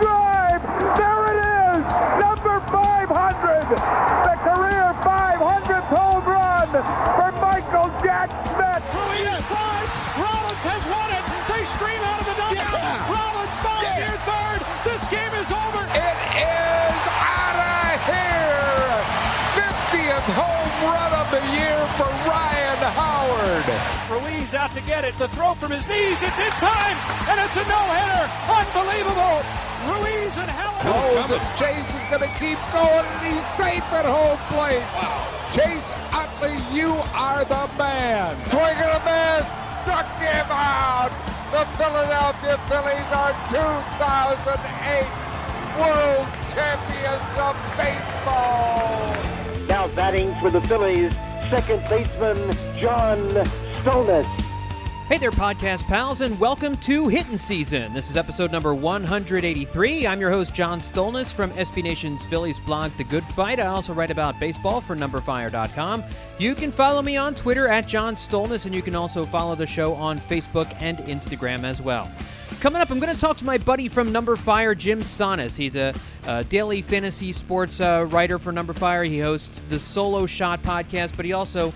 drive. There it is. Number 500. The career 500th home run for Michael Jack Smith. Ruiz slides. Rollins has won it. They stream out of the dugout. Yeah. Rollins falls near third. This game is over. It is out of here. 50th home run of the year for Ryan Howard. Ruiz out to get it. The throw from his knees. It's in time. And it's a no-hitter. Unbelievable. Ruiz and Howard. Knows that Chase is going to keep going, and he's safe at home plate. Wow. Chase Utley, you are the man. Swing and a miss. Struck him out. The Philadelphia Phillies are 2008 World Champions of Baseball. Now batting for the Phillies, second baseman John Stolnis. Hey there, podcast pals, and welcome to Hittin Season. This is episode number 183. I'm your host, John Stolnis, from SB Nation's Phillies blog, The Good Fight. I also write about baseball for numberFire.com. You can follow me on Twitter at John Stolnis, and you can also follow the show on Facebook and Instagram as well. Coming up, I'm going to talk to my buddy from numberFire, Jim Stolnis. He's a daily fantasy sports writer for numberFire. He hosts the Solo Shot podcast, but he also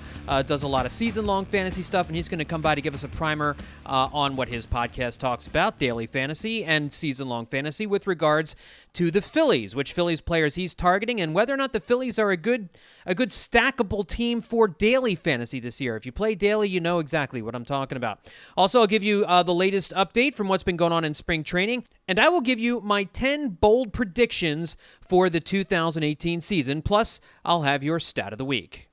does a lot of season-long fantasy stuff, and he's going to come by to give us a primer on what his podcast talks about, daily fantasy and season-long fantasy, with regards to the Phillies, which Phillies players he's targeting, and whether or not the Phillies are a good stackable team for daily fantasy this year. If you play daily, you know exactly what I'm talking about. Also, I'll give you the latest update from what's been going on in spring training, and I will give you my 10 bold predictions for the 2018 season, plus I'll have your stat of the week.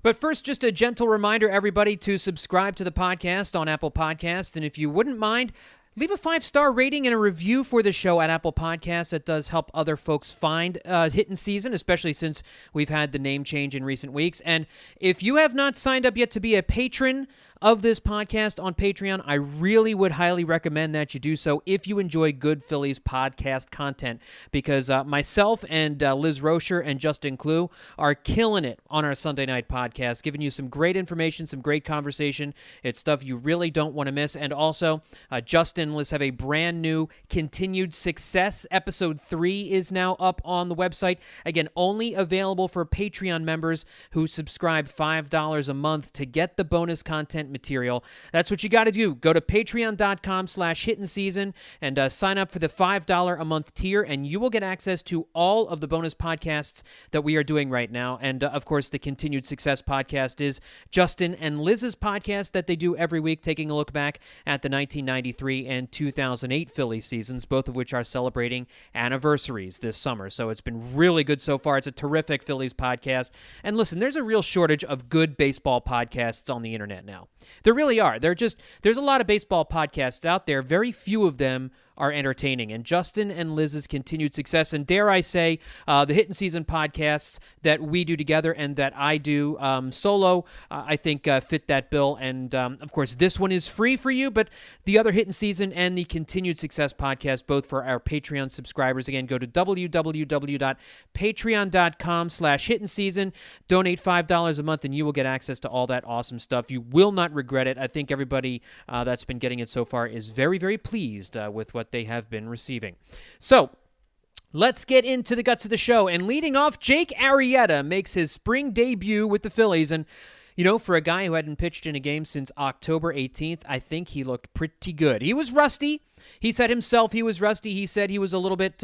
But first, just a gentle reminder, everybody, to subscribe to the podcast on Apple Podcasts, and if you wouldn't mind, leave a 5-star rating and a review for the show at Apple Podcasts. That does help other folks find Hittin Season, especially since we've had the name change in recent weeks. And if you have not signed up yet to be a patron of this podcast on Patreon, I really would highly recommend that you do so if you enjoy good Phillies podcast content, because myself and Liz Rocher and Justin Clue are killing it on our Sunday night podcast, giving you some great information, some great conversation. It's stuff you really don't want to miss. And also, Justin and Liz have a brand new Continued Success. Episode 3 is now up on the website. Again, only available for Patreon members who subscribe $5 a month to get the bonus content material. That's what you got to do. Go to patreon.com/hittinseason and sign up for the $5 a month tier, and you will get access to all of the bonus podcasts that we are doing right now. And of course, the Continued Success podcast is Justin and Liz's podcast that they do every week, taking a look back at the 1993 and 2008 Phillies seasons, both of which are celebrating anniversaries this summer. So it's been really good so far. It's a terrific Phillies podcast. And listen, there's a real shortage of good baseball podcasts on the internet now. There really are. There's a lot of baseball podcasts out there. Very few of them are entertaining. And Justin and Liz's Continued Success, and dare I say, the Hittin Season podcasts that we do together and that I do solo, I think fit that bill. And of course, this one is free for you, but the other Hittin Season and the Continued Success podcast, both for our Patreon subscribers. Again, go to www.patreon.com/hittinseason, donate $5 a month, and you will get access to all that awesome stuff. You will not regret it. I think everybody that's been getting it so far is very, very pleased with what they have been receiving. So, let's get into the guts of the show. And leading off, Jake Arrieta makes his spring debut with the Phillies. And, you know, for a guy who hadn't pitched in a game since October 18th, I think he looked pretty good. He was rusty. He said himself he was rusty. He said he was a little bit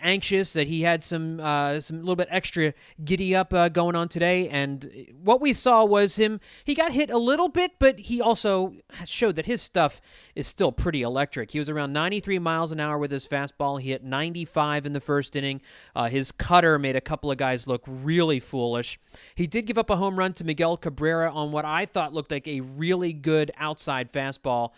anxious, that he had some little bit extra giddy up going on today. And what we saw was he got hit a little bit, but he also showed that his stuff is still pretty electric. He was around 93 miles an hour with his fastball. He hit 95 in the first inning. His cutter made a couple of guys look really foolish. He did give up a home run to Miguel Cabrera on what I thought looked like a really good outside fastball.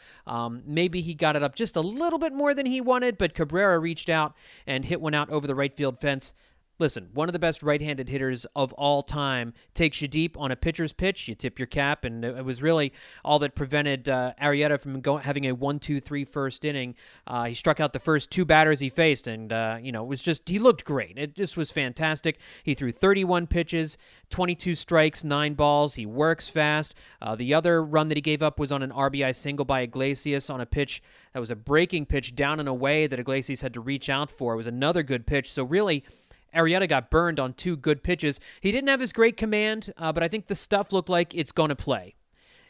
Maybe he got it up just a little bit more than he wanted, but Cabrera reached out and hit one out over the right field fence. Listen, one of the best right-handed hitters of all time takes you deep on a pitcher's pitch. You tip your cap, and it was really all that prevented Arrieta from having a 1-2-3 first inning. He struck out the first 2 batters he faced, and it was just he looked great. It just was fantastic. He threw 31 pitches, 22 strikes, 9 balls. He works fast. The other run that he gave up was on an RBI single by Iglesias on a pitch that was a breaking pitch down and away that Iglesias had to reach out for. It was another good pitch. So really, Arrieta got burned on 2 good pitches. He didn't have his great command, but I think the stuff looked like it's going to play.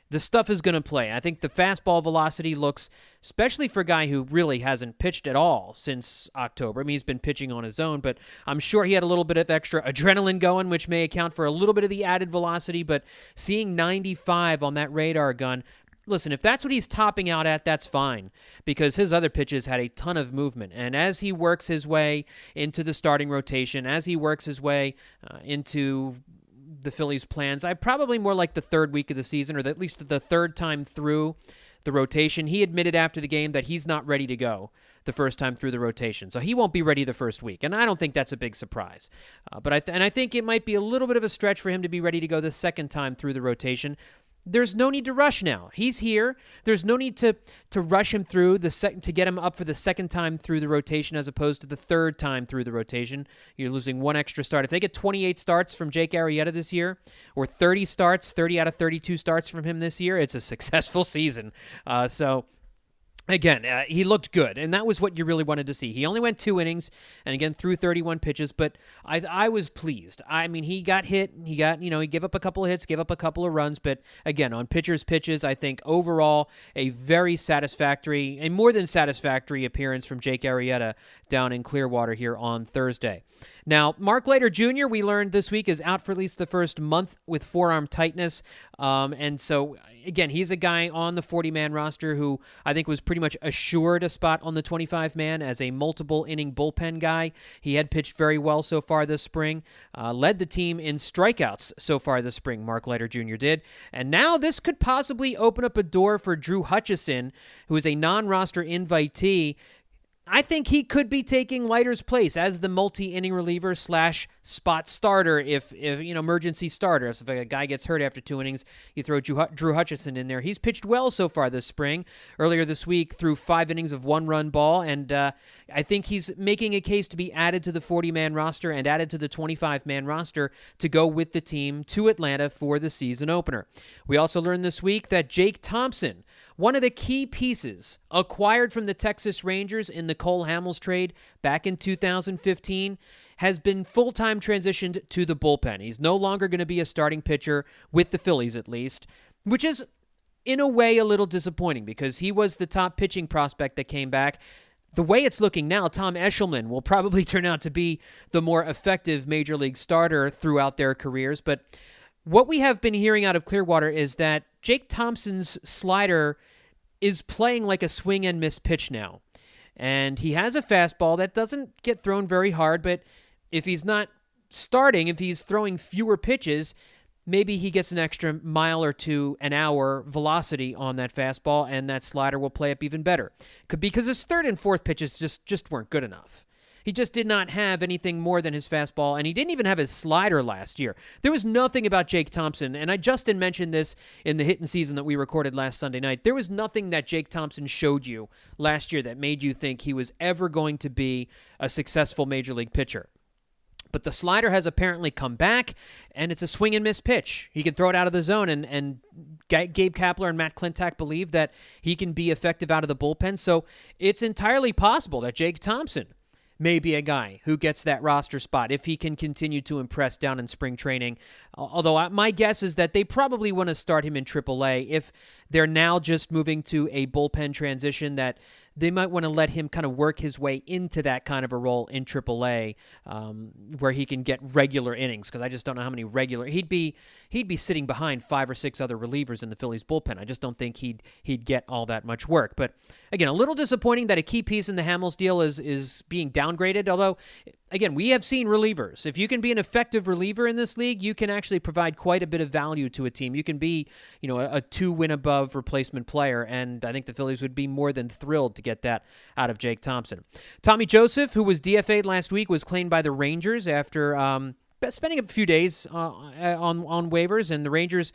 The stuff is going to play. I think the fastball velocity looks, especially for a guy who really hasn't pitched at all since October. I mean, he's been pitching on his own, but I'm sure he had a little bit of extra adrenaline going, which may account for a little bit of the added velocity, but seeing 95 on that radar gun, listen, if that's what he's topping out at, that's fine, because his other pitches had a ton of movement. And as he works his way into the starting rotation, as he works his way into the Phillies' plans, I probably more like the 3rd week of the season, or at least the 3rd time through the rotation. He admitted after the game that he's not ready to go the first time through the rotation, so he won't be ready the first week, and I don't think that's a big surprise. But I think it might be a little bit of a stretch for him to be ready to go the 2nd time through the rotation. There's no need to rush now. He's here. There's no need to rush him through to get him up for the 2nd time through the rotation as opposed to the 3rd time through the rotation. You're losing 1 extra start. If they get 28 starts from Jake Arrieta this year, or 30 out of 32 starts from him this year, it's a successful season. Again, he looked good, and that was what you really wanted to see. He only went 2 innings, and again, threw 31 pitches, but I was pleased. I mean, he got hit, he gave up a couple of hits, gave up a couple of runs, but again, on pitcher's pitches, I think overall, a more than satisfactory appearance from Jake Arrieta down in Clearwater here on Thursday. Now, Mark Leiter Jr., we learned this week, is out for at least the first month with forearm tightness. And so, again, he's a guy on the 40-man roster who I think was pretty much assured a spot on the 25-man as a multiple-inning bullpen guy. He had pitched very well so far this spring, led the team in strikeouts so far this spring, Mark Leiter Jr. did. And now this could possibly open up a door for Drew Hutchison, who is a non-roster invitee. I think he could be taking Leiter's place as the multi-inning reliever / spot starter if emergency starter. If a guy gets hurt after 2 innings, you throw Drew Hutchison in there. He's pitched well so far this spring. Earlier this week, threw 5 innings of 1-run ball, and I think he's making a case to be added to the 40-man roster and added to the 25-man roster to go with the team to Atlanta for the season opener. We also learned this week that Jake Thompson, one of the key pieces acquired from the Texas Rangers in the Cole Hamels trade back in 2015, has been full-time transitioned to the bullpen. He's no longer going to be a starting pitcher with the Phillies, at least, which is, in a way, a little disappointing because he was the top pitching prospect that came back. The way it's looking now, Tom Eshelman will probably turn out to be the more effective major league starter throughout their careers, but what we have been hearing out of Clearwater is that Jake Thompson's slider is playing like a swing and miss pitch now. And he has a fastball that doesn't get thrown very hard, but if he's not starting, if he's throwing fewer pitches, maybe he gets an extra mile or 2 an hour velocity on that fastball, and that slider will play up even better. Because his 3rd and 4th pitches just weren't good enough. He just did not have anything more than his fastball, and he didn't even have his slider last year. There was nothing about Jake Thompson, and Justin mentioned this in the Hittin season that we recorded last Sunday night. There was nothing that Jake Thompson showed you last year that made you think he was ever going to be a successful major league pitcher. But the slider has apparently come back, and it's a swing and miss pitch. He can throw it out of the zone, and Gabe Kapler and Matt Klentak believe that he can be effective out of the bullpen. So it's entirely possible that Jake Thompson may be a guy who gets that roster spot if he can continue to impress down in spring training. Although my guess is that they probably want to start him in AAA. If they're now just moving to a bullpen transition, that they might want to let him kind of work his way into that kind of a role in AAA, where he can get regular innings, because I just don't know how many regular... He'd be sitting behind 5 or 6 other relievers in the Phillies bullpen. I just don't think he'd get all that much work. But again, a little disappointing that a key piece in the Hamels deal is being downgraded, although again, we have seen relievers. If you can be an effective reliever in this league, you can actually provide quite a bit of value to a team. You can be, a 2-win above replacement player, and I think the Phillies would be more than thrilled to get that out of Jake Thompson. Tommy Joseph, who was DFA'd last week, was claimed by the Rangers after spending a few days on waivers, and the Rangers,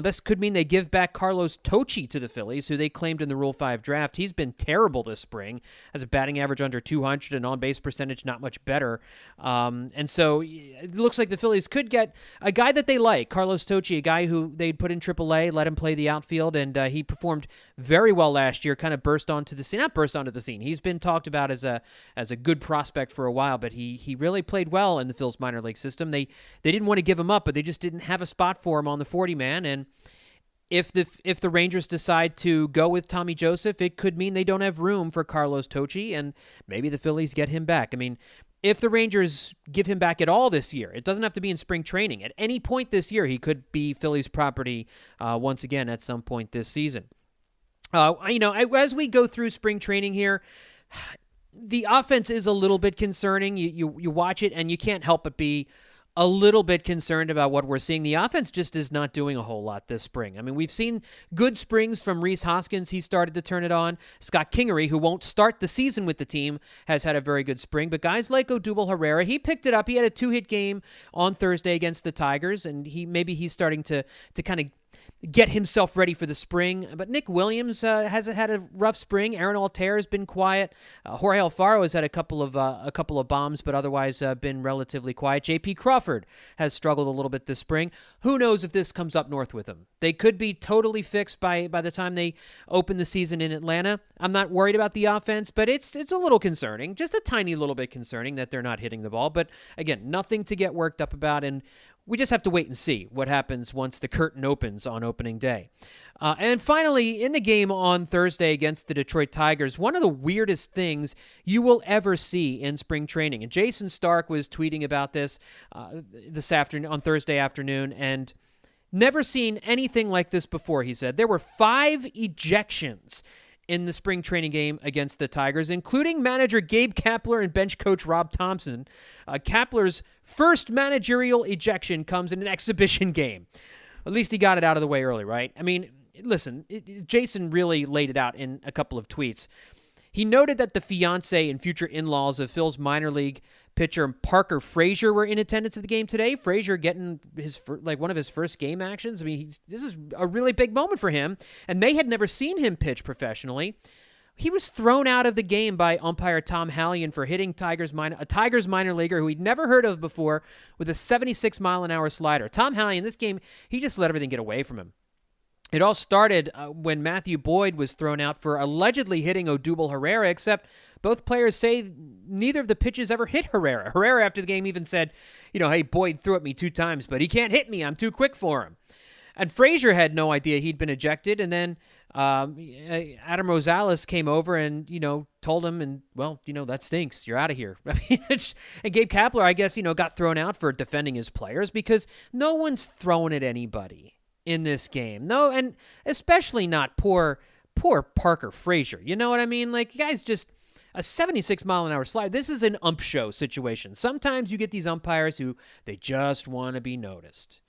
this could mean they give back Carlos Tocci to the Phillies, who they claimed in the Rule 5 draft. He's been terrible this spring, has a batting average under 200 and on-base percentage not much better. And so it looks like the Phillies could get a guy that they like, Carlos Tocci, a guy who they'd put in AAA, let him play the outfield, and he performed very well last year, kind of burst onto the scene. Not burst onto the scene. He's been talked about as a good prospect for a while, but he really played well in the Phil's minor league system. They didn't want to give him up, but they just didn't have a spot for him on the 40-man. And if the Rangers decide to go with Tommy Joseph, it could mean they don't have room for Carlos Tocci, and maybe the Phillies get him back. I mean, if the Rangers give him back at all this year, it doesn't have to be in spring training. At any point this year, he could be Phillies property once again at some point this season. As we go through spring training here, the offense is a little bit concerning. You watch it, and you can't help but be a little bit concerned about what we're seeing. The offense just is not doing a whole lot this spring. I mean, we've seen good springs from Rhys Hoskins. He started to turn it on. Scott Kingery, who won't start the season with the team, has had a very good spring. But guys like Odubel Herrera, he picked it up. He had a 2-hit game on Thursday against the Tigers, and he's starting to kind of get himself ready for the spring. But Nick Williams has had a rough spring. Aaron Altair has been quiet. Jorge Alfaro has had a couple of bombs, but otherwise been relatively quiet. J.P. Crawford has struggled a little bit this spring. Who knows if this comes up north with him? They could be totally fixed by the time they open the season in Atlanta. I'm not worried about the offense, but it's a little concerning, just a tiny little bit concerning that they're not hitting the ball. But again, nothing to get worked up about, and we just have to wait and see what happens once the curtain opens on opening day. And finally, in the game on Thursday against the Detroit Tigers, one of the weirdest things you will ever see in spring training. And Jason Stark was tweeting about this on Thursday afternoon, and never seen anything like this before, he said. There were 5 ejections in the spring training game against the Tigers, including manager Gabe Kapler and bench coach Rob Thompson. Kapler's first managerial ejection comes in an exhibition game. At least he got it out of the way early, right? I mean, listen, Jason really laid it out in a couple of tweets. He noted that the fiancé and future in-laws of Phil's minor league pitcher Parker Frazier were in attendance at the game today. Frazier getting one of his first game actions. I mean, this is a really big moment for him, and they had never seen him pitch professionally. He was thrown out of the game by umpire Tom Hallion for hitting a Tigers minor leaguer who he'd never heard of before with a 76-mile-an-hour slider. Tom Hallion, this game, he just let everything get away from him. It all started when Matthew Boyd was thrown out for allegedly hitting Odubel Herrera, except both players say neither of the pitches ever hit Herrera. Herrera, after the game, even said, hey, Boyd threw at me 2 times, but he can't hit me. I'm too quick for him. And Frazier had no idea he'd been ejected, and then Adam Rosales came over and, told him, and, that stinks. You're out of here. I mean, and Gabe Kapler, I guess, got thrown out for defending his players because no one's throwing at anybody in this game. No, and especially not poor Parker Frazier. You know what I mean? Like, guys, just a 76-mile-an-hour slide. This is an ump show situation. Sometimes you get these umpires who they just want to be noticed.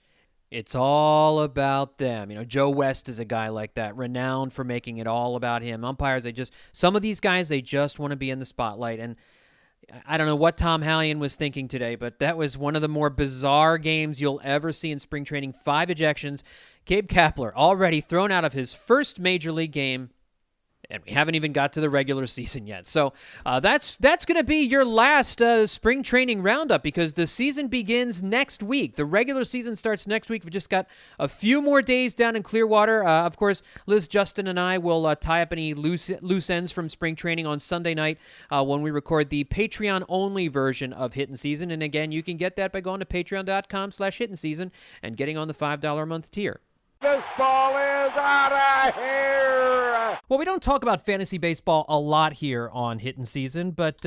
It's all about them. Joe West is a guy like that, renowned for making it all about him. Umpires, some of these guys, they just want to be in the spotlight. And I don't know what Tom Hallion was thinking today, but that was one of the more bizarre games you'll ever see in spring training. 5 ejections. Gabe Kapler already thrown out of his first major league game, and we haven't even got to the regular season yet. So that's going to be your last spring training roundup because the season begins next week. The regular season starts next week. We've just got a few more days down in Clearwater. Of course, Liz, Justin, and I will tie up any loose ends from spring training on Sunday night when we record the Patreon-only version of Hittin' Season. And again, you can get that by going to patreon.com/Hittin' Season and getting on the $5 a month tier. This ball is out of here. Well, we don't talk about fantasy baseball a lot here on Hittin' Season, but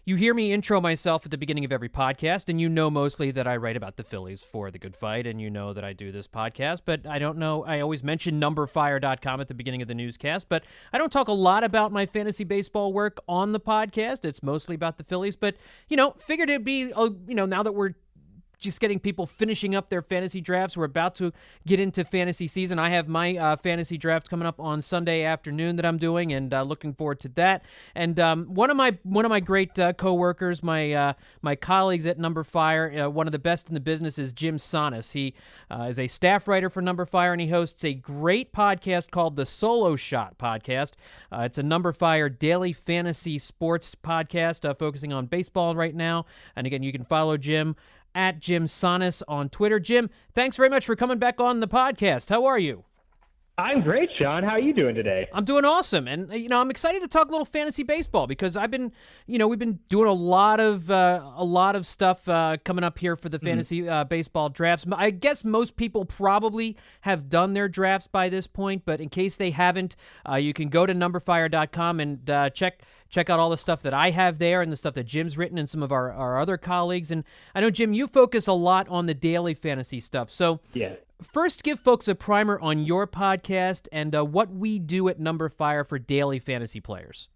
you hear me intro myself at the beginning of every podcast, and you know mostly that I write about the Phillies for The Good Fight, and you know that I do this podcast, but I don't know. I always mention numberFire.com at the beginning of the newscast, but I don't talk a lot about my fantasy baseball work on the podcast. It's mostly about the Phillies, but figured it'd be now that we're just getting people finishing up their fantasy drafts. We're about to get into fantasy season. I have my fantasy draft coming up on Sunday afternoon that I'm doing, and looking forward to that. And one of my great coworkers, my colleagues at numberFire, one of the best in the business is Jim Stolnis. He is a staff writer for numberFire, and he hosts a great podcast called the Solo Shot Podcast. It's a numberFire daily fantasy sports podcast focusing on baseball right now. And again, you can follow Jim at Jim Stolnis on Twitter. Jim, thanks very much for coming back on the podcast. How are you? I'm great, Sean. How are you doing today? I'm doing awesome, and I'm excited to talk a little fantasy baseball because we've been doing a lot of stuff coming up here for the fantasy baseball drafts. I guess most people probably have done their drafts by this point, but in case they haven't, you can go to numberFire.com and check out all the stuff that I have there and the stuff that Jim's written and some of our other colleagues. And I know, Jim, you focus a lot on the daily fantasy stuff. So yeah. First, give folks a primer on your podcast and what we do at numberFire for daily fantasy players.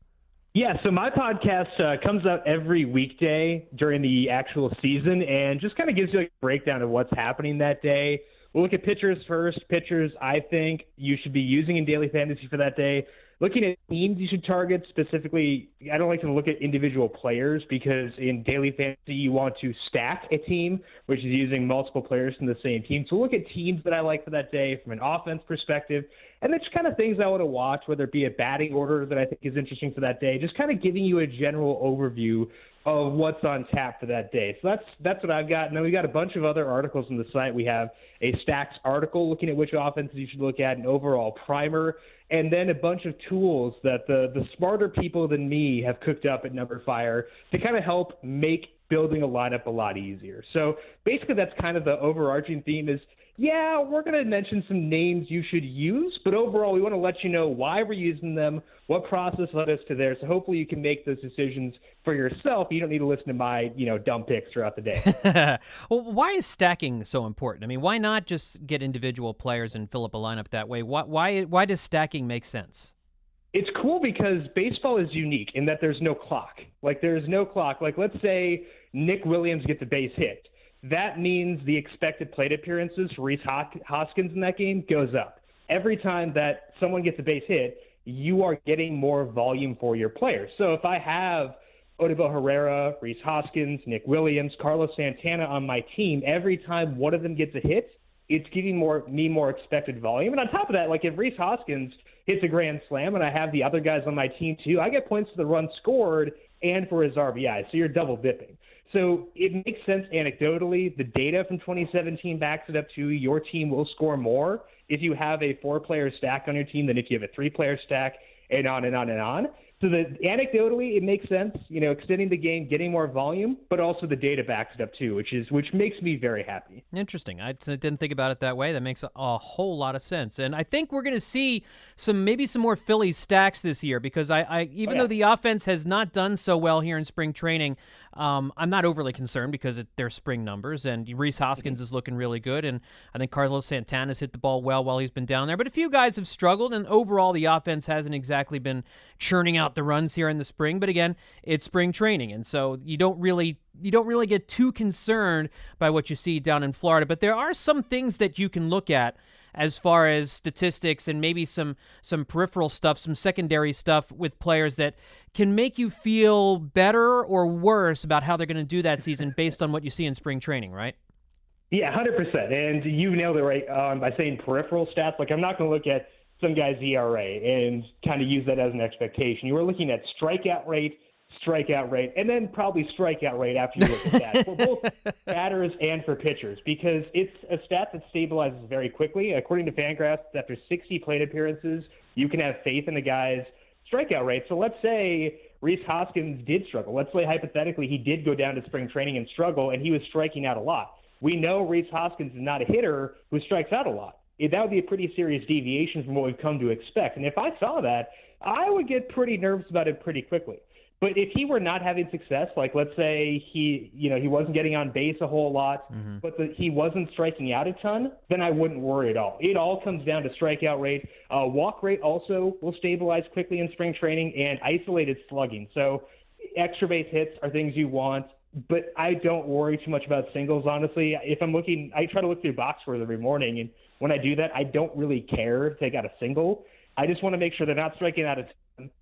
Yeah, so my podcast comes out every weekday during the actual season and just kind of gives you a breakdown of what's happening that day. We'll look at pitchers first. Pitchers I think you should be using in daily fantasy for that day. Looking at teams you should target specifically, I don't like to look at individual players because in daily fantasy you want to stack a team, which is using multiple players from the same team. So look at teams that I like for that day from an offense perspective, and then just kind of things I want to watch, whether it be a batting order that I think is interesting for that day, just kind of giving you a general overview of what's on tap for that day. So that's what I've got. And then we got a bunch of other articles on the site. We have a stacks article looking at which offenses you should look at, an overall primer, and then a bunch of tools that the smarter people than me have cooked up at numberFire to kind of help make building a lineup a lot easier. So basically that's kind of the overarching theme is, yeah, we're going to mention some names you should use, but overall we want to let you know why we're using them, what process led us to there, so hopefully you can make those decisions for yourself. You don't need to listen to my, dumb picks throughout the day. Well, why is stacking so important? I mean, why not just get individual players and fill up a lineup that way? Why does stacking make sense? It's cool because baseball is unique in that there's no clock. There's no clock. Let's say Nick Williams gets a base hit. That means the expected plate appearances for Rhys Hoskins in that game goes up. Every time that someone gets a base hit, you are getting more volume for your players. So if I have Odubel Herrera, Rhys Hoskins, Nick Williams, Carlos Santana on my team, every time one of them gets a hit, it's giving me more expected volume. And on top of that, if Rhys Hoskins hits a grand slam and I have the other guys on my team too, I get points for the run scored and for his RBI. So you're double dipping. So it makes sense anecdotally. The data from 2017 backs it up too. Your team will score more if you have a 4-player stack on your team than if you have a 3-player stack, and on and on and on. So anecdotally, it makes sense, extending the game, getting more volume, but also the data backs it up too, which makes me very happy. Interesting. I didn't think about it that way. That makes a whole lot of sense. And I think we're going to see maybe some more Phillies stacks this year because even though the offense has not done so well here in spring training, I'm not overly concerned because they're spring numbers, and Rhys Hoskins is looking really good, and I think Carlos Santana's hit the ball well while he's been down there. But a few guys have struggled, and overall the offense hasn't exactly been churning out the runs here in the spring. But again, it's spring training, and so you don't really get too concerned by what you see down in Florida. But there are some things that you can look at as far as statistics and maybe some peripheral stuff, some secondary stuff with players that can make you feel better or worse about how they're going to do that season based on what you see in spring training, right? Yeah, 100%. And you nailed it right by saying peripheral stats. I'm not going to look at some guy's ERA and kind of use that as an expectation. You were looking at strikeout rate, and then probably strikeout rate after you look at that for both batters and for pitchers, because it's a stat that stabilizes very quickly. According to Fangraphs, after 60 plate appearances, you can have faith in the guy's strikeout rate. So let's say Rhys Hoskins did struggle. Let's say hypothetically he did go down to spring training and struggle, and he was striking out a lot. We know Rhys Hoskins is not a hitter who strikes out a lot. that would be a pretty serious deviation from what we've come to expect. And if I saw that, I would get pretty nervous about it pretty quickly. But if he were not having success, like let's say he wasn't getting on base a whole lot, but he wasn't striking out a ton, then I wouldn't worry at all. It all comes down to strikeout rate. Walk rate also will stabilize quickly in spring training, and isolated slugging. So extra base hits are things you want, but I don't worry too much about singles, honestly. If I'm looking, I try to look through box scores every morning, and when I do that, I don't really care if they got a single. I just want to make sure they're not striking out a ton.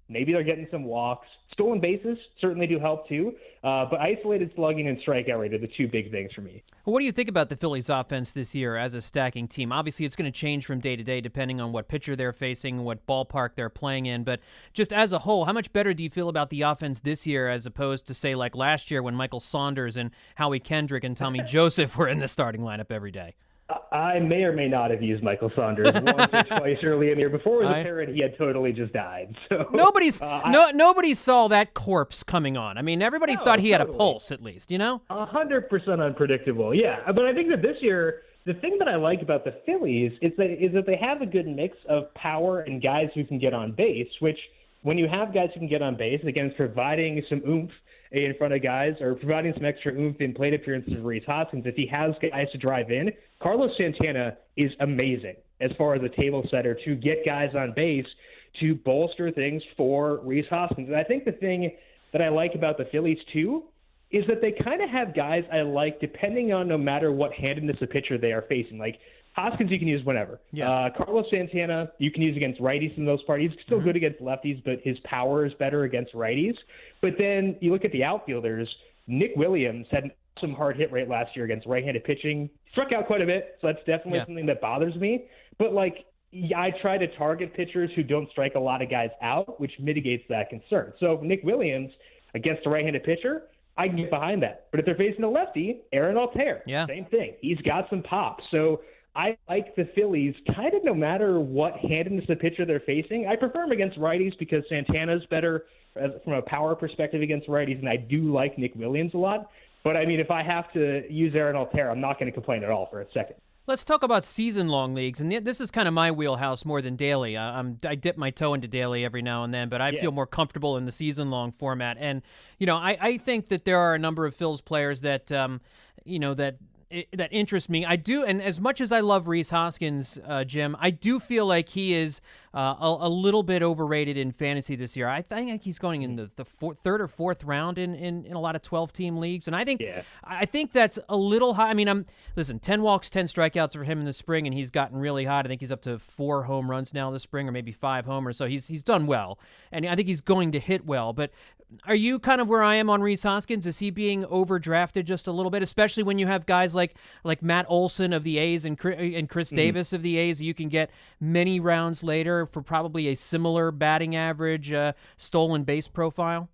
Maybe they're getting some walks. Stolen bases certainly do help too, but isolated slugging and strikeout rate are the two big things for me. Well, what do you think about the Phillies offense this year as a stacking team? Obviously, it's going to change from day to day depending on what pitcher they're facing, what ballpark they're playing in, but just as a whole, how much better do you feel about the offense this year as opposed to, say, like last year when Michael Saunders and Howie Kendrick and Tommy Joseph were in the starting lineup every day? I may or may not have used Michael Saunders once or twice early in the year. Before it was apparent he had totally just died. So nobody saw that corpse coming on. I mean, everybody thought he had a pulse at least, 100% unpredictable, yeah. But I think that this year, the thing that I like about the Phillies is that they have a good mix of power and guys who can get on base, which when you have guys who can get on base, again, it's providing some oomph in front of guys or providing some extra oomph in plate appearances of Rhys Hoskins. If he has guys to drive in, Carlos Santana is amazing as far as a table setter to get guys on base to bolster things for Rhys Hoskins. And I think the thing that I like about the Phillies too is that they kind of have guys I like depending on no matter what handedness of pitcher they are facing. Like Hoskins, you can use whenever. Yeah. Carlos Santana, you can use against righties in those parties. He's still good against lefties, but his power is better against righties. But then you look at the outfielders. Nick Williams had some hard hit rate last year against right-handed pitching. Struck out quite a bit, so that's definitely something that bothers me. But, I try to target pitchers who don't strike a lot of guys out, which mitigates that concern. So Nick Williams against a right-handed pitcher, I can get behind that. But if they're facing a lefty, Aaron Altair, same thing. He's got some pop. So I like the Phillies kind of no matter what handedness of pitcher they're facing. I prefer them against righties because Santana's better from a power perspective against righties, and I do like Nick Williams a lot. But, I mean, if I have to use Aaron Altair, I'm not going to complain at all for a second. Let's talk about season-long leagues, and this is kind of my wheelhouse more than daily. I dip my toe into daily every now and then, but I feel more comfortable in the season-long format. And, I think that there are a number of Phils players that, that interest me. I do, and as much as I love Rhys Hoskins, Jim, I do feel like he is a little bit overrated in fantasy this year. I think he's going in the third or fourth round in a lot of 12-team leagues, and I think that's a little high. I mean, 10 walks, 10 strikeouts for him in the spring, and he's gotten really hot. I think he's up to 4 home runs now this spring, or maybe 5 homers. So he's done well, and I think he's going to hit well. But are you kind of where I am on Rhys Hoskins? Is he being overdrafted just a little bit, especially when you have guys like Matt Olson of the A's and Chris Davis of the A's? You can get many rounds later for probably a similar batting average, stolen base profile.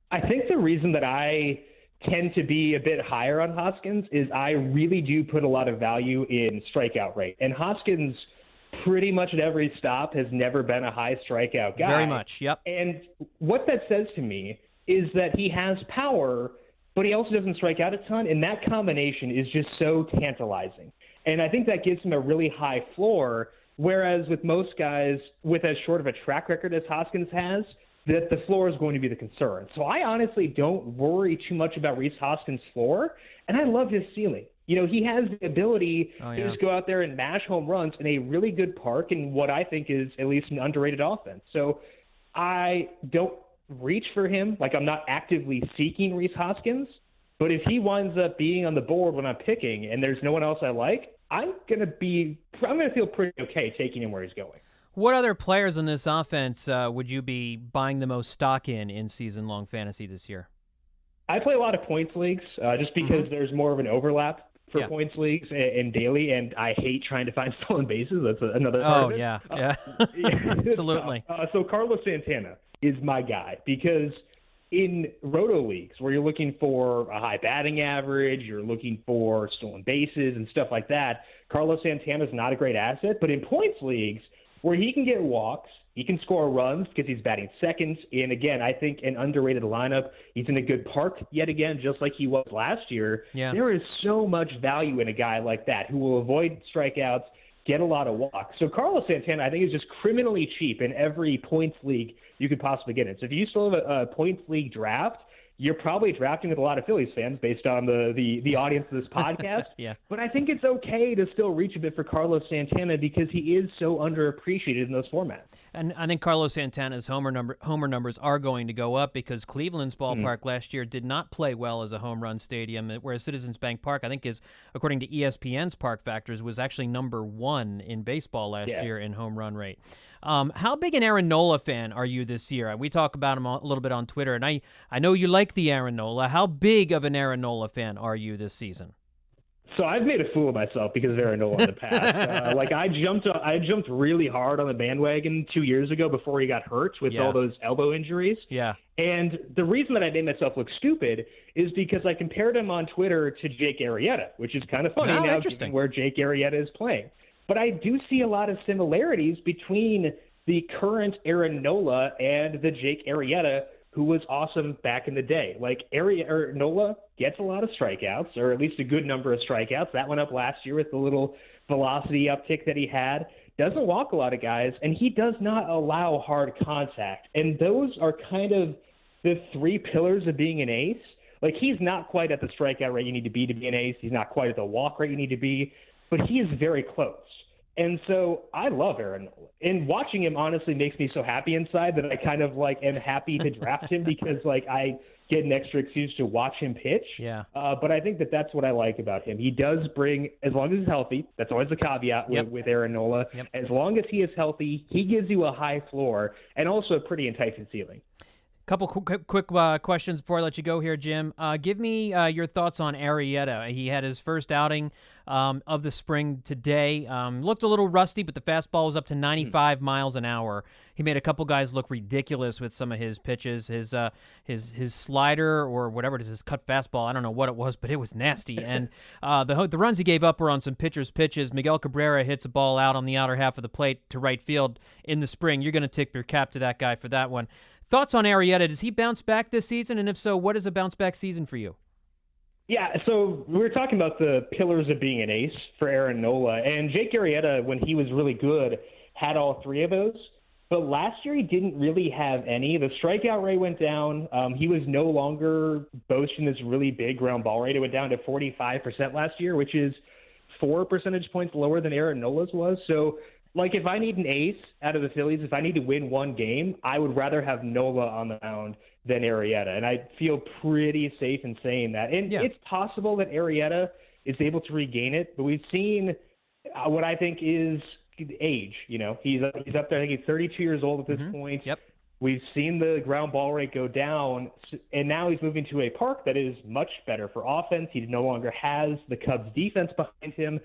I think the reason that I tend to be a bit higher on Hoskins is I really do put a lot of value in strikeout rate. And Hoskins pretty much at every stop has never been a high strikeout guy. Very much, yep. And what that says to me is that he has power, but he also doesn't strike out a ton, and that combination is just so tantalizing. And I think that gives him a really high floor, whereas with most guys with as short of a track record as Hoskins has, that the floor is going to be the concern. So I honestly don't worry too much about Rhys Hoskins' floor, and I love his ceiling. He has the ability to just go out there and mash home runs in a really good park in what I think is at least an underrated offense. So I don't reach for him. I'm not actively seeking Rhys Hoskins, but if he winds up being on the board when I'm picking and there's no one else I like, I'm going to feel pretty okay taking him where he's going. What other players in this offense would you be buying the most stock in season-long fantasy this year? I play a lot of points leagues just because there's more of an overlap for points leagues and daily, and I hate trying to find stolen bases. That's another part of it. Absolutely. So Carlos Santana is my guy because in roto leagues where you're looking for a high batting average, you're looking for stolen bases and stuff like that, Carlos Santana is not a great asset. But in points leagues where he can get walks, he can score runs because he's batting second. And again, I think an underrated lineup. He's in a good park yet again, just like he was last year. Yeah. There is so much value in a guy like that who will avoid strikeouts, get a lot of walks. So Carlos Santana, I think, is just criminally cheap in every points league you could possibly get in. So if you still have a points league draft, you're probably drafting with a lot of Phillies fans based on the audience of this podcast. Yeah. But I think it's okay to still reach a bit for Carlos Santana because he is so underappreciated in those formats. And I think Carlos Santana's homer numbers are going to go up because Cleveland's ballpark last year did not play well as a home run stadium, whereas Citizens Bank Park, I think, according to ESPN's Park Factors, was actually number 1 in baseball last year in home run rate. How big an Aaron Nola fan are you this year? We talk about him a little bit on Twitter, and I know you like the Aaron Nola. How big of an Aaron Nola fan are you this season? So I've made a fool of myself because of Aaron Nola in the past. I jumped really hard on the bandwagon 2 years ago before he got hurt with all those elbow injuries. Yeah. And the reason that I made myself look stupid is because I compared him on Twitter to Jake Arrieta, which is kind of funny now given where Jake Arrieta is playing. But I do see a lot of similarities between the current Aaron Nola and the Jake Arrieta, who was awesome back in the day. Like Nola gets a lot of strikeouts, or at least a good number of strikeouts. That went up last year with the little velocity uptick that he had. Doesn't walk a lot of guys, and he does not allow hard contact. And those are kind of the 3 pillars of being an ace. Like, he's not quite at the strikeout rate you need to be an ace. He's not quite at the walk rate you need to be, but he is very close. And so I love Aaron Nola. And watching him honestly makes me so happy inside that I kind of am happy to draft him because I get an extra excuse to watch him pitch. Yeah. But I think that's what I like about him. He does bring, as long as he's healthy, that's always the caveat with Aaron Nola. Yep. As long as he is healthy, he gives you a high floor and also a pretty enticing ceiling. Couple quick questions before I let you go here, Jim. Give me your thoughts on Arrieta. He had his first outing of the spring today. Looked a little rusty, but the fastball was up to 95 miles an hour. He made a couple guys look ridiculous with some of his pitches. His slider or whatever it is, his cut fastball, I don't know what it was, but it was nasty. And the runs he gave up were on some pitchers' pitches. Miguel Cabrera hits a ball out on the outer half of the plate to right field in the spring. You're going to tip your cap to that guy for that one. Thoughts on Arrieta? Does he bounce back this season? And if so, what is a bounce-back season for you? Yeah, so we were talking about the pillars of being an ace for Aaron Nola. And Jake Arrieta, when he was really good, had all 3 of those. But last year he didn't really have any. The strikeout rate went down. He was no longer boasting this really big ground ball rate. It went down to 45% last year, which is 4 percentage points lower than Aaron Nola's was. So if I need an ace out of the Phillies, if I need to win one game, I would rather have Nola on the mound than Arrieta. And I feel pretty safe in saying that. And it's possible that Arrieta is able to regain it, but we've seen what I think is age. He's up there. I think he's 32 years old at this point. Yep. We've seen the ground ball rate go down, and now he's moving to a park that is much better for offense. He no longer has the Cubs defense behind him.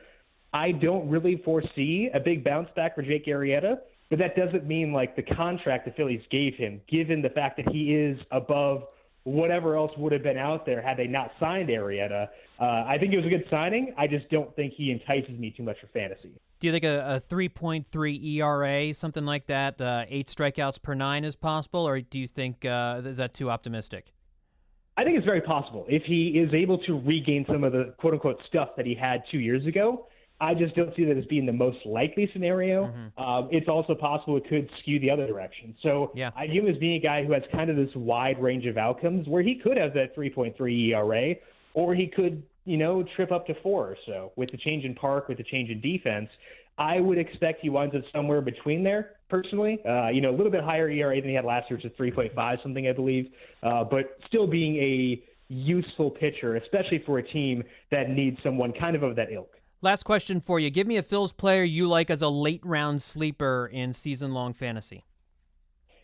I don't really foresee a big bounce back for Jake Arrieta, but that doesn't mean the contract the Phillies gave him, given the fact that he is above whatever else would have been out there had they not signed Arrieta. I think it was a good signing. I just don't think he entices me too much for fantasy. Do you think a 3.3 ERA, something like that, 8 strikeouts per 9 is possible, or do you think is that too optimistic? I think it's very possible. If he is able to regain some of the quote-unquote stuff that he had 2 years ago, I just don't see that as being the most likely scenario. It's also possible it could skew the other direction. So I view him as being a guy who has kind of this wide range of outcomes where he could have that 3.3 ERA, or he could, trip up to 4 or so with the change in park, with the change in defense. I would expect he winds up somewhere between there, personally. A little bit higher ERA than he had last year, which is 3.5 something, I believe, but still being a useful pitcher, especially for a team that needs someone kind of that ilk. Last question for you. Give me a Phils player you like as a late-round sleeper in season-long fantasy.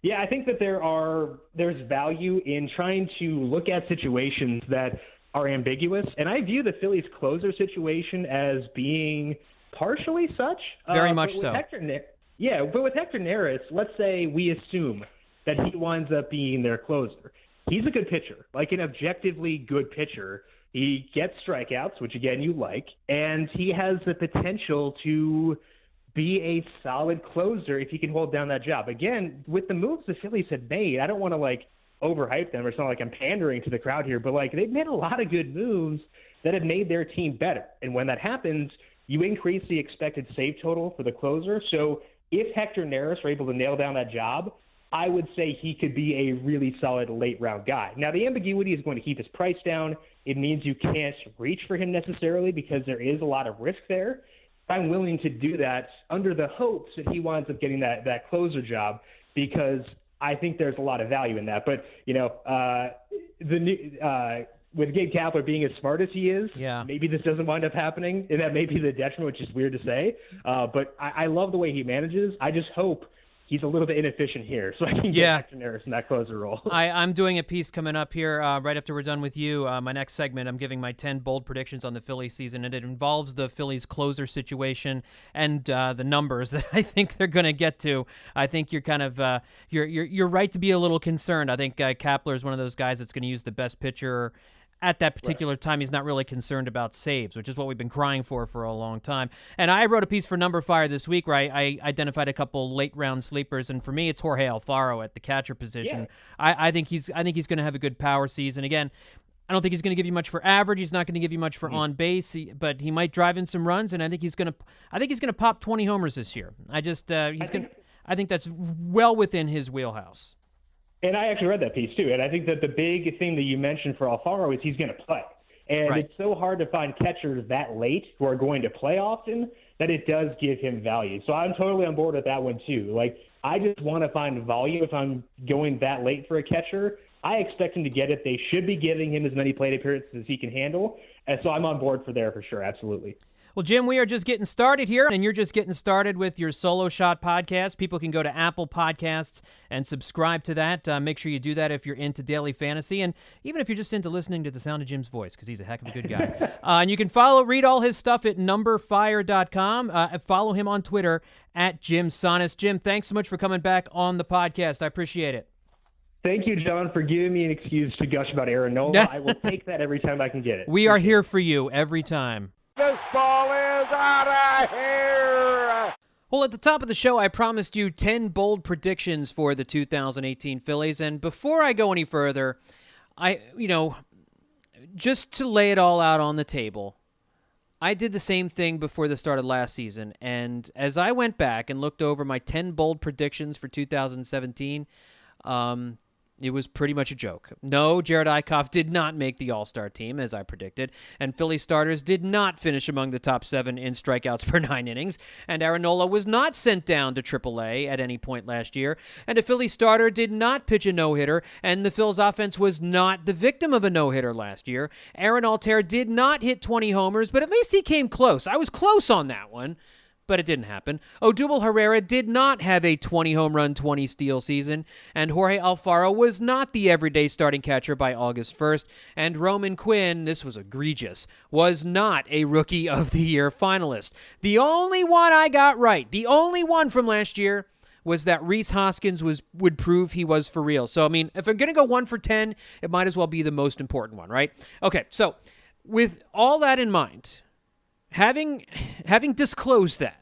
Yeah, I think that there's value in trying to look at situations that are ambiguous, and I view the Phillies closer situation as being partially such. Very much so. But with Hector Neris, let's say we assume that he winds up being their closer. He's a good pitcher, an objectively good pitcher. He gets strikeouts, which, again, you like, and he has the potential to be a solid closer if he can hold down that job. Again, with the moves the Phillies had made, I don't want to, overhype them or sound like I'm pandering to the crowd here, but, they've made a lot of good moves that have made their team better. And when that happens, you increase the expected save total for the closer. So if Hector Neris are able to nail down that job, I would say he could be a really solid late-round guy. Now, the ambiguity is going to keep his price down. It means you can't reach for him necessarily because there is a lot of risk there. I'm willing to do that under the hopes that he winds up getting that closer job because I think there's a lot of value in that. But, with Gabe Kapler being as smart as he is, maybe this doesn't wind up happening, and that may be the detriment, which is weird to say. But I love the way he manages. I just hope he's a little bit inefficient here, so I can get Hector Neris in that closer role. I'm doing a piece coming up here right after we're done with you. My next segment, I'm giving my 10 bold predictions on the Phillies season, and it involves the Phillies closer situation and the numbers that I think they're going to get to. I think you're kind of you're right to be a little concerned. I think Kapler is one of those guys that's going to use the best pitcher at that particular time. He's not really concerned about saves, which is what we've been crying for a long time. And I wrote a piece for numberFire this week where I identified a couple late-round sleepers, and for me, it's Jorge Alfaro at the catcher position. Yeah. I think he's going to have a good power season. Again, I don't think he's going to give you much for average. He's not going to give you much for on base, but he might drive in some runs, and I think he's going to pop 20 homers this year. I think that's well within his wheelhouse. And I actually read that piece, too. And I think that the big thing that you mentioned for Alfaro is he's going to play. And It's so hard to find catchers that late who are going to play often that it does give him value. So I'm totally on board with that one, too. Like, I just want to find volume if I'm going that late for a catcher. I expect him to get it. They should be giving him as many plate appearances as he can handle. And so I'm on board for sure. Absolutely. Well, Jim, we are just getting started here, and you're just getting started with your Solo Shot podcast. People can go to Apple Podcasts and subscribe to that. Make sure you do that if you're into daily fantasy, and even if you're just into listening to the sound of Jim's voice, because he's a heck of a good guy. And you can read all his stuff at numberFire.com. Follow him on Twitter at Jim Stolnis. Jim, thanks so much for coming back on the podcast. I appreciate it. Thank you, John, for giving me an excuse to gush about Aaron Nola. I will take that every time I can get it. We are here for you every time. This ball is out of here. Well, at the top of the show, I promised you 10 bold predictions for the 2018 Phillies. And before I go any further, just to lay it all out on the table, I did the same thing before the start of last season. And as I went back and looked over my 10 bold predictions for 2017, it was pretty much a joke. No, Jared Eichhoff did not make the All-Star team, as I predicted, and Philly starters did not finish among the top 7 in strikeouts per 9 innings, and Aaron Nola was not sent down to AAA at any point last year, and a Philly starter did not pitch a no-hitter, and the Phil's offense was not the victim of a no-hitter last year. Aaron Altair did not hit 20 homers, but at least he came close. I was close on that one, but it didn't happen. Odubel Herrera did not have a 20-home run, 20-steal season, and Jorge Alfaro was not the everyday starting catcher by August 1st, and Roman Quinn, this was egregious, was not a Rookie of the Year finalist. The only one I got right, the only one from last year, was that Rhys Hoskins would prove he was for real. So, I mean, if I'm going to go 1 for 10, it might as well be the most important one, right? Okay, so with all that in mind, having disclosed that,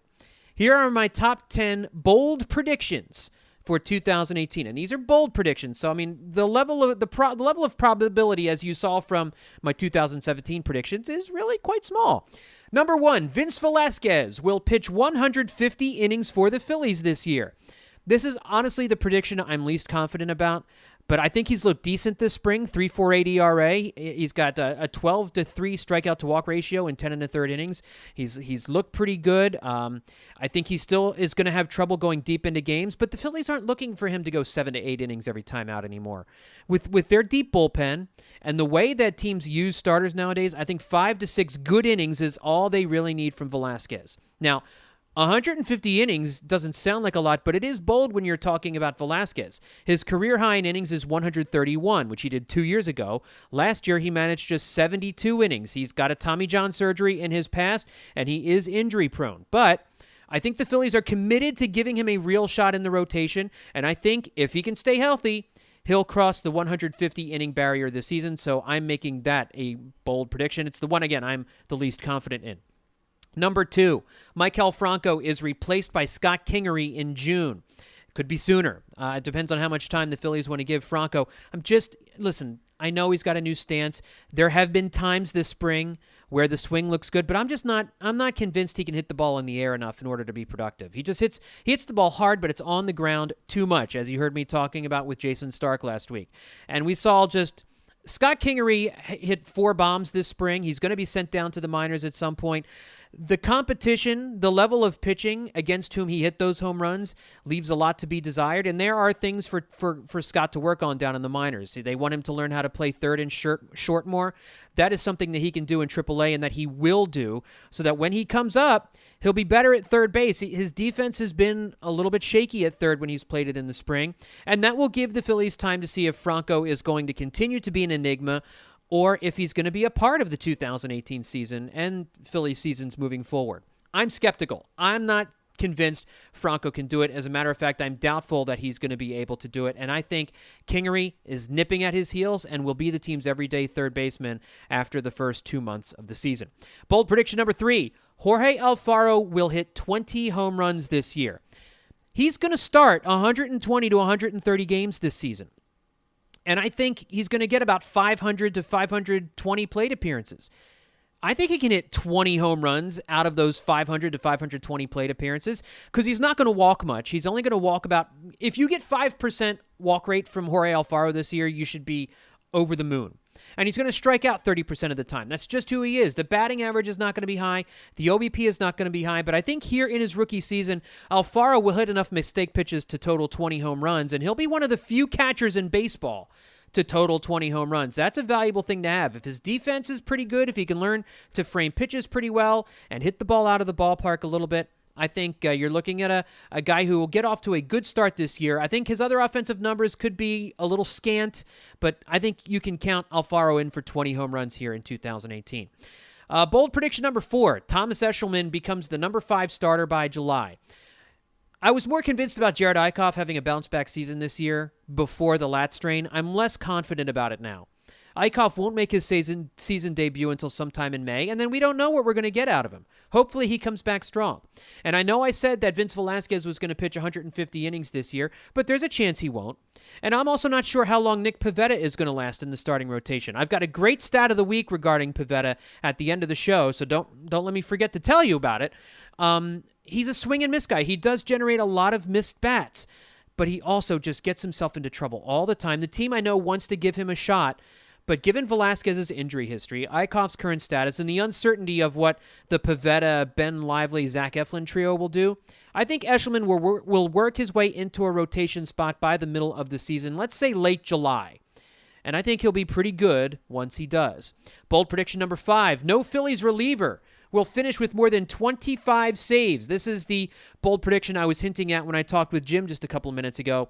here are my top 10 bold predictions for 2018, and these are bold predictions. So, I mean, the level of probability, as you saw from my 2017 predictions, is really quite small. Number 1, Vince Velasquez will pitch 150 innings for the Phillies this year. This is honestly the prediction I'm least confident about, but I think he's looked decent this spring, 3.48 ERA. He's got a 12-3 strikeout-to-walk ratio in 10 1/3 innings. He's looked pretty good. I think he still is going to have trouble going deep into games, but the Phillies aren't looking for him to go 7 to 8 innings every time out anymore. With their deep bullpen and the way that teams use starters nowadays, I think 5 to 6 good innings is all they really need from Velasquez. Now, 150 innings doesn't sound like a lot, but it is bold when you're talking about Velasquez. His career high in innings is 131, which he did 2 years ago. Last year, he managed just 72 innings. He's got a Tommy John surgery in his past, and he is injury-prone. But I think the Phillies are committed to giving him a real shot in the rotation, and I think if he can stay healthy, he'll cross the 150-inning barrier this season, so I'm making that a bold prediction. It's the one, again, I'm the least confident in. Number 2, Maikel Franco is replaced by Scott Kingery in June. Could be sooner. It depends on how much time the Phillies want to give Franco. Listen, I know he's got a new stance. There have been times this spring where the swing looks good, but I'm not convinced he can hit the ball in the air enough in order to be productive. He hits the ball hard, but it's on the ground too much, as you heard me talking about with Jason Stark last week. And we saw Scott Kingery hit 4 bombs this spring. He's going to be sent down to the minors at some point. The competition, the level of pitching against whom he hit those home runs leaves a lot to be desired, and there are things for Scott to work on down in the minors. They want him to learn how to play third and short more. That is something that he can do in AAA and that he will do so that when he comes up, he'll be better at third base. His defense has been a little bit shaky at third when he's played it in the spring, and that will give the Phillies time to see if Franco is going to continue to be an enigma or if he's going to be a part of the 2018 season and Phillies seasons moving forward. I'm skeptical. I'm not convinced Franco can do it. As a matter of fact, I'm doubtful that he's going to be able to do it, and I think Kingery is nipping at his heels and will be the team's everyday third baseman after the first 2 months of the season. Bold prediction number 3, Jorge Alfaro will hit 20 home runs this year. He's going to start 120 to 130 games this season. And I think he's going to get about 500 to 520 plate appearances. I think he can hit 20 home runs out of those 500 to 520 plate appearances because he's not going to walk much. He's only going to walk if you get 5% walk rate from Jorge Alfaro this year, you should be over the moon. And he's going to strike out 30% of the time. That's just who he is. The batting average is not going to be high. The OBP is not going to be high. But I think here in his rookie season, Alfaro will hit enough mistake pitches to total 20 home runs, and he'll be one of the few catchers in baseball to total 20 home runs. That's a valuable thing to have. If his defense is pretty good, if he can learn to frame pitches pretty well and hit the ball out of the ballpark a little bit, I think you're looking at a guy who will get off to a good start this year. I think his other offensive numbers could be a little scant, but I think you can count Alfaro in for 20 home runs here in 2018. Bold prediction number 4, Thomas Eshelman becomes the number 5 starter by July. I was more convinced about Jared Eichhoff having a bounce-back season this year before the lat strain. I'm less confident about it now. Eichhoff won't make his season debut until sometime in May, and then we don't know what we're going to get out of him. Hopefully he comes back strong. And I know I said that Vince Velasquez was going to pitch 150 innings this year, but there's a chance he won't. And I'm also not sure how long Nick Pivetta is going to last in the starting rotation. I've got a great stat of the week regarding Pivetta at the end of the show, so don't let me forget to tell you about it. He's a swing and miss guy. He does generate a lot of missed bats, but he also just gets himself into trouble all the time. The team I know wants to give him a shot, but given Velasquez's injury history, Eichhoff's current status, and the uncertainty of what the Pivetta, Ben Lively, Zach Eflin trio will do, I think Eshelman will work his way into a rotation spot by the middle of the season, let's say late July. And I think he'll be pretty good once he does. Bold prediction number 5, no Phillies reliever will finish with more than 25 saves. This is the bold prediction I was hinting at when I talked with Jim just a couple of minutes ago.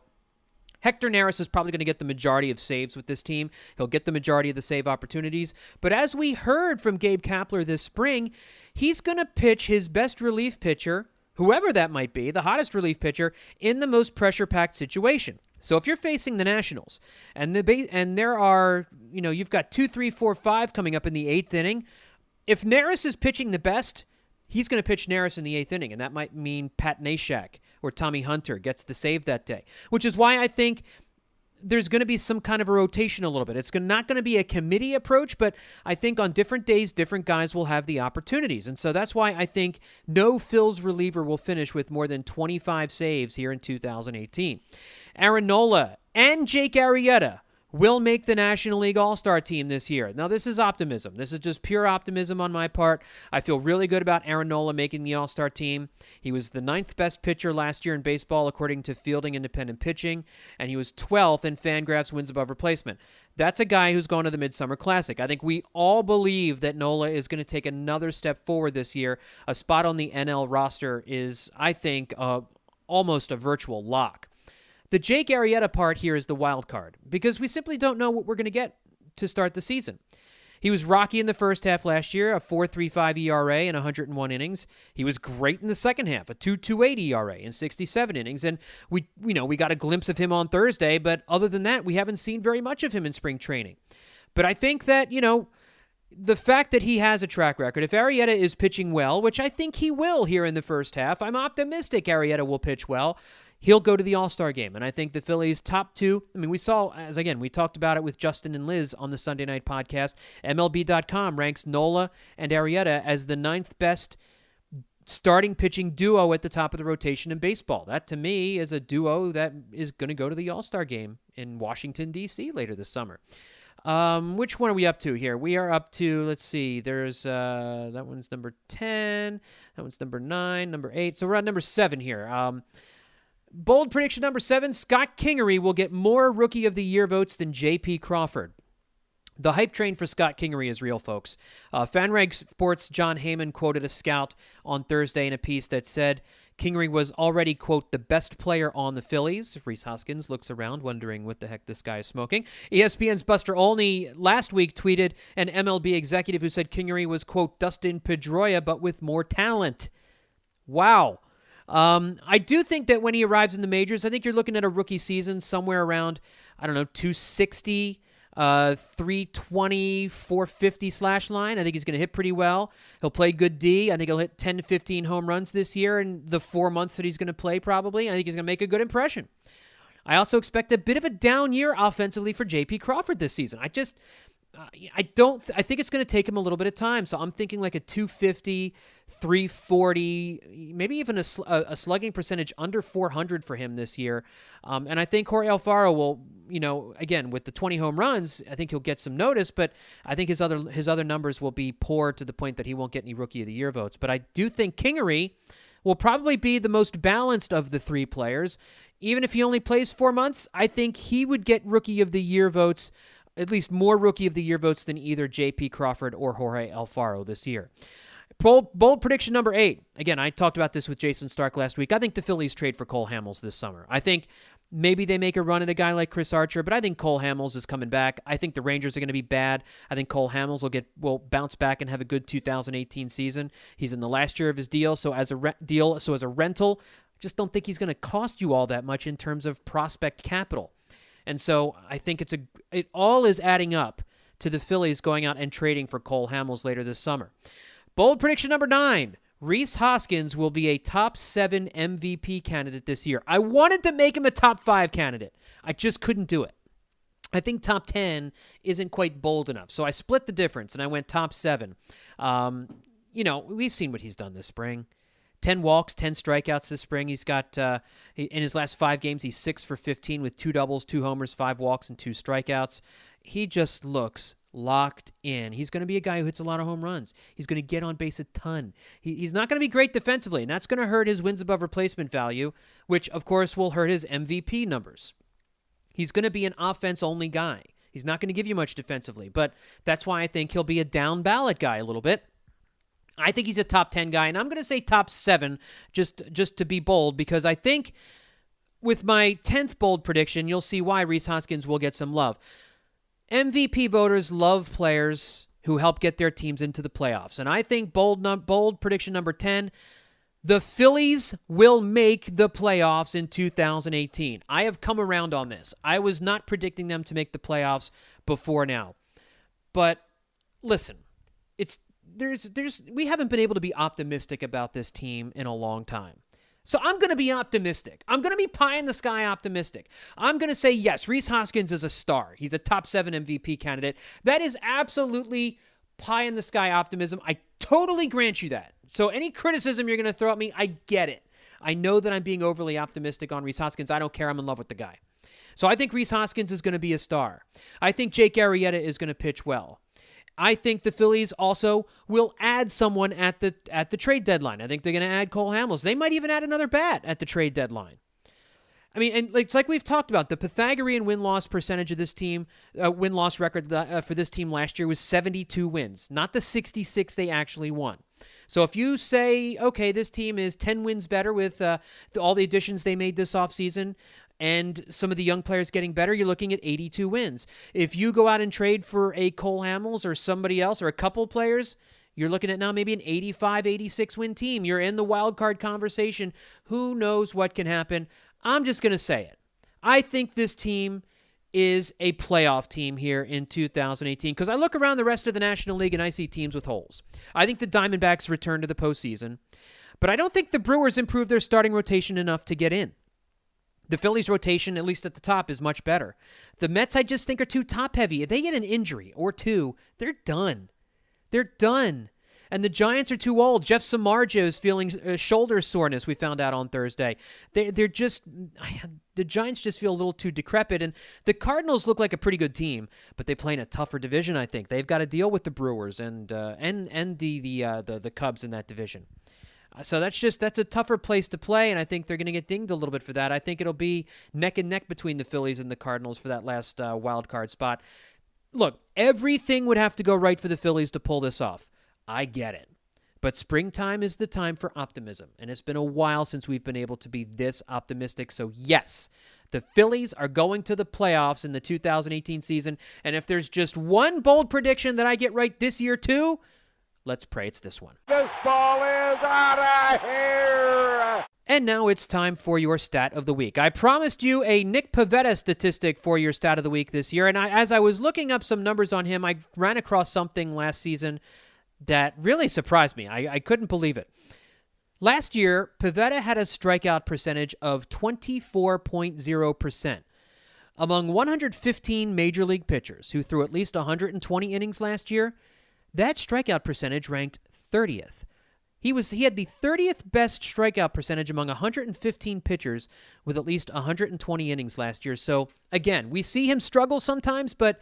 Hector Neris is probably going to get the majority of saves with this team. He'll get the majority of the save opportunities. But as we heard from Gabe Kapler this spring, he's going to pitch his best relief pitcher, whoever that might be, the hottest relief pitcher, in the most pressure-packed situation. So if you're facing the Nationals, and there are, you've got 2, 3, 4, 5 coming up in the 8th inning, if Neris is pitching the best, he's going to pitch Neris in the 8th inning, and that might mean Pat Neshek or Tommy Hunter gets the save that day, which is why I think there's going to be some kind of a rotation a little bit. It's not going to be a committee approach, but I think on different days, different guys will have the opportunities. And so that's why I think no Phil's reliever will finish with more than 25 saves here in 2018. Aaron Nola and Jake Arrieta will make the National League All-Star team this year. Now, this is optimism. This is just pure optimism on my part. I feel really good about Aaron Nola making the All-Star team. He was the 9th best pitcher last year in baseball, according to Fielding Independent Pitching, and he was 12th in Fangraphs wins above replacement. That's a guy who's going to the Midsummer Classic. I think we all believe that Nola is going to take another step forward this year. A spot on the NL roster is, I think, almost a virtual lock. The Jake Arrieta part here is the wild card because we simply don't know what we're going to get to start the season. He was rocky in the first half last year, a 4.35 ERA in 101 innings. He was great in the second half, a 2.28 ERA in 67 innings. And we got a glimpse of him on Thursday, but other than that, we haven't seen very much of him in spring training. But I think that, the fact that he has a track record, if Arrieta is pitching well, which I think he will here in the first half, I'm optimistic Arrieta will pitch well. he'll go to the All-Star game. And I think the Phillies' top two, I mean, we talked about it with Justin and Liz on the Sunday night podcast. MLB.com ranks Nola and Arrieta as the 9th best starting pitching duo at the top of the rotation in baseball. That, to me, is a duo that is going to go to the All-Star game in Washington, D.C. later this summer. Which one are we up to here? We are up to, let's see, there's, that one's number 10, that one's number 9, number 8. So we're on number 7 here. Bold prediction number 7, Scott Kingery will get more Rookie of the Year votes than J.P. Crawford. The hype train for Scott Kingery is real, folks. FanRag Sports' John Heyman quoted a scout on Thursday in a piece that said Kingery was already, quote, the best player on the Phillies. Rhys Hoskins looks around wondering what the heck this guy is smoking. ESPN's Buster Olney last week tweeted an MLB executive who said Kingery was, quote, Dustin Pedroia, but with more talent. Wow. I do think that when he arrives in the majors, I think you're looking at a rookie season somewhere around, 260, 320, 450 slash line. I think he's going to hit pretty well. He'll play good D. I think he'll hit 10 to 15 home runs this year in the 4 months that he's going to play probably. I think he's going to make a good impression. I also expect a bit of a down year offensively for J.P. Crawford this season. I think it's going to take him a little bit of time. So I'm thinking like a 250, 340, maybe even a slugging percentage under 400 for him this year. And I think Jorge Alfaro will, again, with the 20 home runs, I think he'll get some notice, but I think his other numbers will be poor to the point that he won't get any Rookie of the Year votes. But I do think Kingery will probably be the most balanced of the 3 players. Even if he only plays 4 months, I think he would get Rookie of the Year votes, at least more Rookie of the Year votes than either J.P. Crawford or Jorge Alfaro this year. Bold prediction number 8. Again, I talked about this with Jason Stark last week. I think the Phillies trade for Cole Hamels this summer. I think maybe they make a run at a guy like Chris Archer, but I think Cole Hamels is coming back. I think the Rangers are going to be bad. I think Cole Hamels will bounce back and have a good 2018 season. He's in the last year of his deal, so as a rental, I just don't think he's going to cost you all that much in terms of prospect capital. And so I think it all is adding up to the Phillies going out and trading for Cole Hamels later this summer. Bold prediction number 9. Rhys Hoskins will be a top 7 MVP candidate this year. I wanted to make him a top 5 candidate. I just couldn't do it. I think top 10 isn't quite bold enough. So I split the difference and I went top 7. We've seen what he's done this spring. 10 walks, 10 strikeouts this spring. He's got, in his last 5 games, he's 6 for 15 with 2 doubles, 2 homers, 5 walks, and 2 strikeouts. He just looks locked in. He's going to be a guy who hits a lot of home runs. He's going to get on base a ton. He's not going to be great defensively, and that's going to hurt his wins above replacement value, which, of course, will hurt his MVP numbers. He's going to be an offense-only guy. He's not going to give you much defensively, but that's why I think he'll be a down-ballot guy a little bit. I think he's a top 10 guy, and I'm going to say top 7 just to be bold, because I think with my 10th bold prediction, you'll see why Rhys Hoskins will get some love. MVP voters love players who help get their teams into the playoffs, and I think bold prediction number 10, the Phillies will make the playoffs in 2018. I have come around on this. I was not predicting them to make the playoffs before now, but listen, we haven't been able to be optimistic about this team in a long time. So I'm going to be optimistic. I'm going to be pie-in-the-sky optimistic. I'm going to say, yes, Rhys Hoskins is a star. He's a top 7 MVP candidate. That is absolutely pie-in-the-sky optimism. I totally grant you that. So any criticism you're going to throw at me, I get it. I know that I'm being overly optimistic on Rhys Hoskins. I don't care. I'm in love with the guy. So I think Rhys Hoskins is going to be a star. I think Jake Arrieta is going to pitch well. I think the Phillies also will add someone at the trade deadline. I think they're going to add Cole Hamels. They might even add another bat at the trade deadline. I mean, and it's like we've talked about, the Pythagorean win-loss percentage of this team, win-loss record for this team last year was 72 wins, not the 66 they actually won. So if you say, okay, this team is 10 wins better with all the additions they made this offseason, and some of the young players getting better, you're looking at 82 wins. If you go out and trade for a Cole Hamels or somebody else or a couple players, you're looking at now maybe an 85, 86 win team. You're in the wild card conversation. Who knows what can happen? I'm just going to say it. I think this team is a playoff team here in 2018 because I look around the rest of the National League and I see teams with holes. I think the Diamondbacks return to the postseason, but I don't think the Brewers improved their starting rotation enough to get in. The Phillies' rotation, at least at the top, is much better. The Mets, I just think, are too top-heavy. If they get an injury or two, they're done. They're done. And the Giants are too old. Jeff Samardzija is feeling shoulder soreness, we found out on Thursday. The Giants just feel a little too decrepit. And the Cardinals look like a pretty good team, but they play in a tougher division, I think. They've got to deal with the Brewers and the Cubs in that division. So that's a tougher place to play, and I think they're going to get dinged a little bit for that. I think it'll be neck and neck between the Phillies and the Cardinals for that last wild card spot. Look, everything would have to go right for the Phillies to pull this off. I get it. But springtime is the time for optimism, and it's been a while since we've been able to be this optimistic. So yes, the Phillies are going to the playoffs in the 2018 season, and if there's just one bold prediction that I get right this year too, let's pray it's this one. This ball is out of here. And now it's time for your stat of the week. I promised you a Nick Pivetta statistic for your stat of the week this year, and as I was looking up some numbers on him, I ran across something last season that really surprised me. I couldn't believe it. Last year, Pivetta had a strikeout percentage of 24.0%. Among 115 major league pitchers who threw at least 120 innings last year, that strikeout percentage ranked 30th. He had the 30th best strikeout percentage among 115 pitchers with at least 120 innings last year. So, again, we see him struggle sometimes, but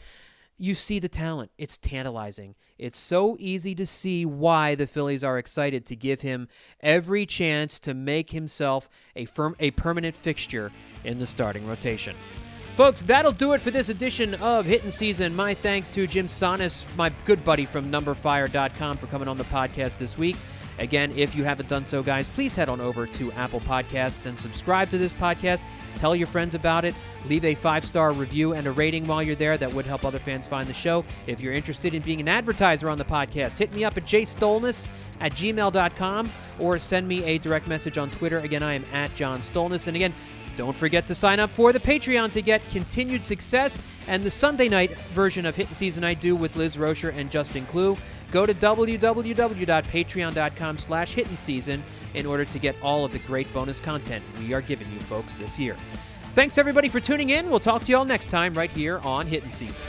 you see the talent. It's tantalizing. It's so easy to see why the Phillies are excited to give him every chance to make himself a permanent fixture in the starting rotation. Folks, that'll do it for this edition of Hittin' Season. My thanks to Jim Stolnis, my good buddy from numberFire.com, for coming on the podcast this week. Again, if you haven't done so, guys, please head on over to Apple Podcasts and subscribe to this podcast. Tell your friends about it. Leave a 5-star review and a rating while you're there. That would help other fans find the show. If you're interested in being an advertiser on the podcast, hit me up at jstolnis@gmail.com or send me a direct message on Twitter. Again, I am at John Stolnis. And again, don't forget to sign up for the Patreon to get continued success and the Sunday night version of Hittin' Season I do with Liz Rocher and Justin Klugh. Go to www.patreon.com/hittinseason in order to get all of the great bonus content we are giving you folks this year. Thanks, everybody, for tuning in. We'll talk to you all next time right here on Hittin' Season.